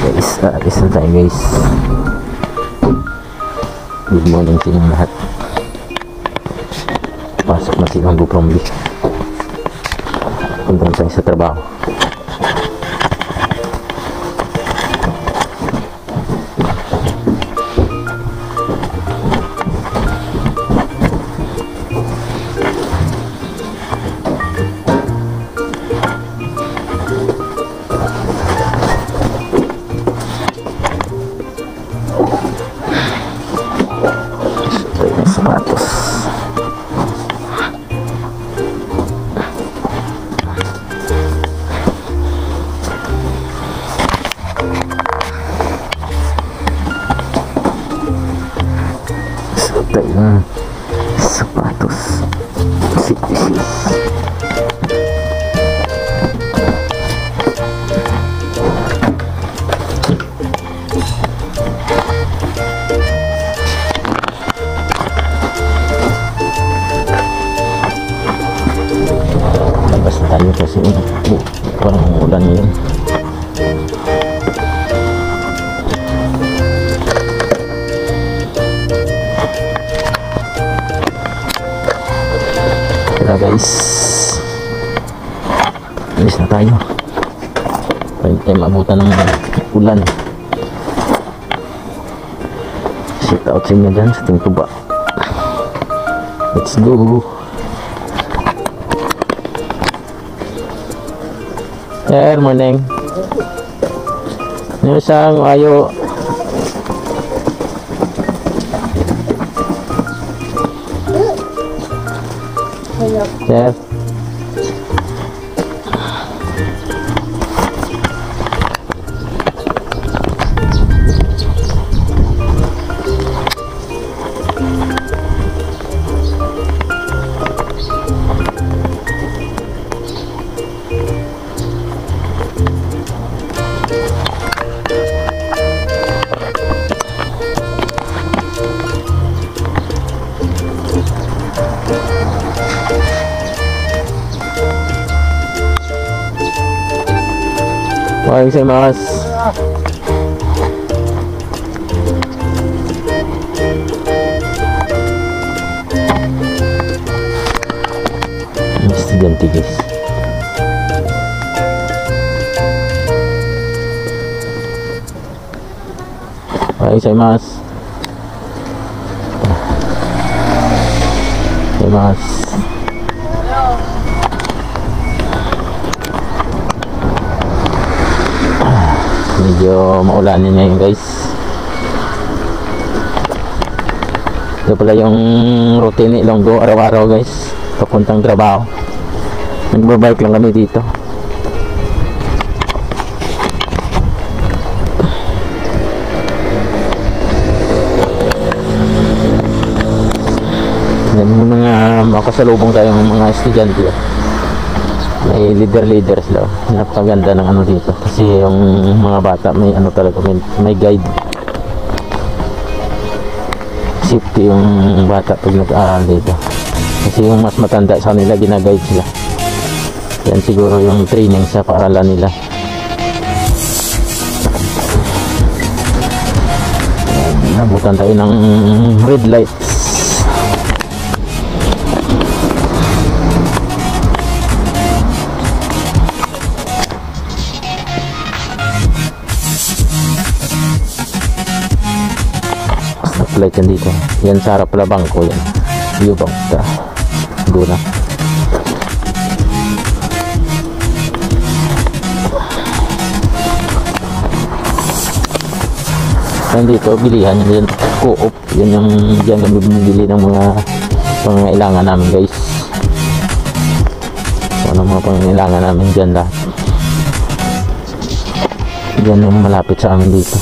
Guys, alis na tayo guys. Good morning sa inyong lahat. Pasok na silang Bupromli. Punta na tayo sa trabaho. Sapatos. Suot ng sapatos. Tayo kasi parang ulan yun. Kaya guys, alis na tayo. Pwede tayo mabutan ng ulan. Shout out sa inyo dyan sa ating tuba. Let's go. Good morning. Yung isang ayo. Sir. Ohayo gozaimasu. Estudyante guys. Ohayo gozaimasu. Medyo maulanin ngayon guys. Ito pala yung routine ni Ilonggo araw-araw guys, papuntang trabaho. Nagbabike lang kami dito. Yan yung mga makasalubong tayong mga estudyante. May leader sila. Napakaganda ng ano dito kasi yung mga bata may ano talaga, may guide. Safety yung bata pag nag-aaral dito kasi yung mas matanda sa kanila ginaguide sila. Yan siguro yung training sa paaralan nila. Nabutan tayo ng red light. Light yan dito. Yan sa harap pala bangko yan. View bank. Guna. Yan dito bilihan yan. Co-op. Yan yung dyan kami bumibili ng mga pangailangan namin guys. So, ano mga pangailangan namin dyan lahat. Yan yung malapit sa amin dito.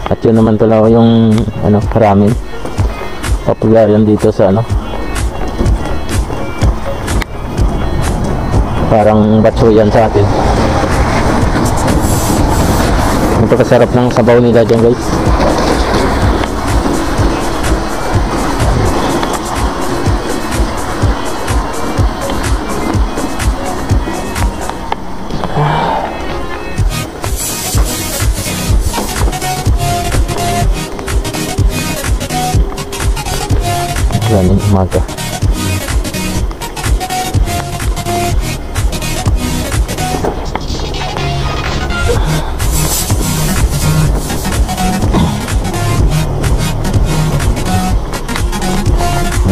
At yun naman pala yung ano, ramen. Popular yan dito sa ano. Parang batso yan sa atin. Napakasarap ng sabaw nila dyan guys. galing umaga.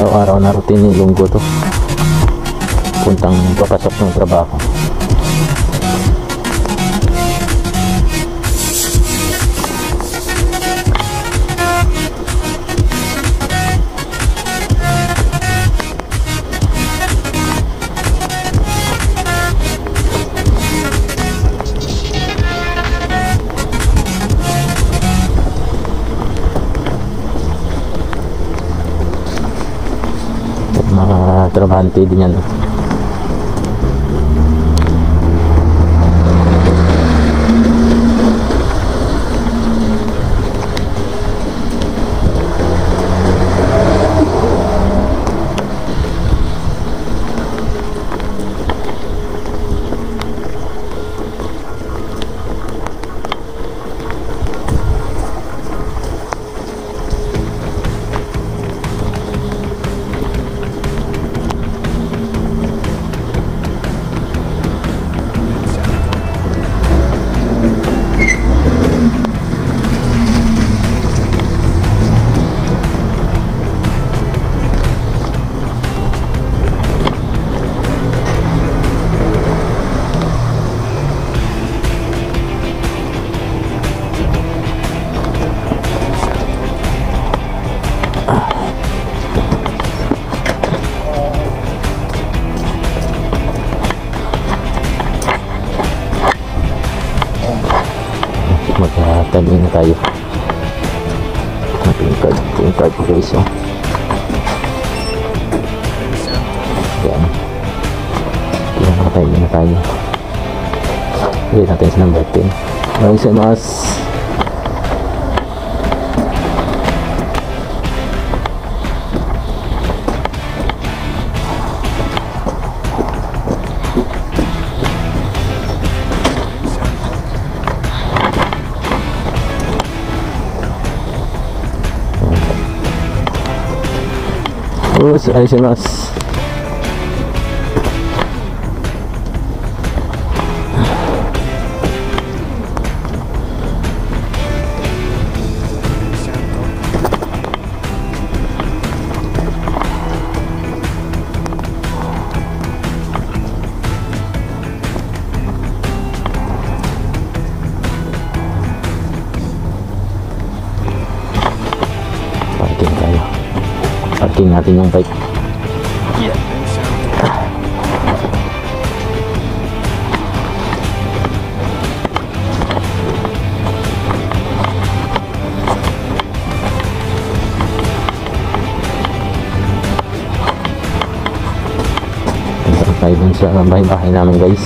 Araw-araw na routine ni lunggo to, puntang papasok ng trabaho. Mga trabahante din yan. Magtabi na tayo. Yung card ko guys, oh. Yan. Nakatabi na tayo. Ulit natin sa number 10. Maraming salamat. Ayos. Parking tayo. Parking natin yung bike. Tayo dun sa bahay namin guys,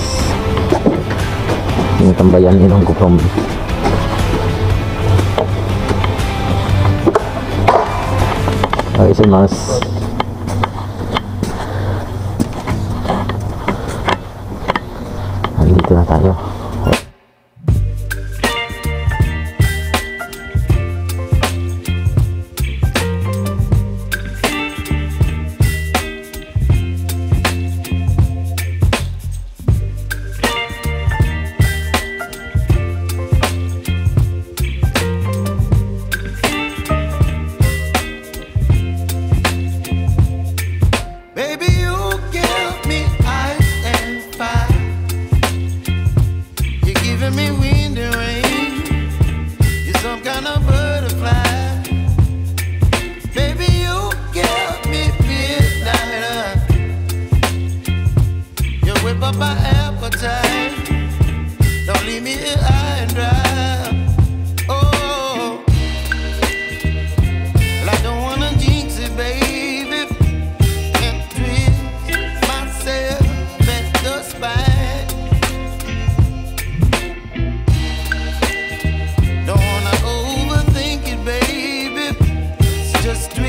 yung tambayan ilang ko from mas nandito na tayo. Just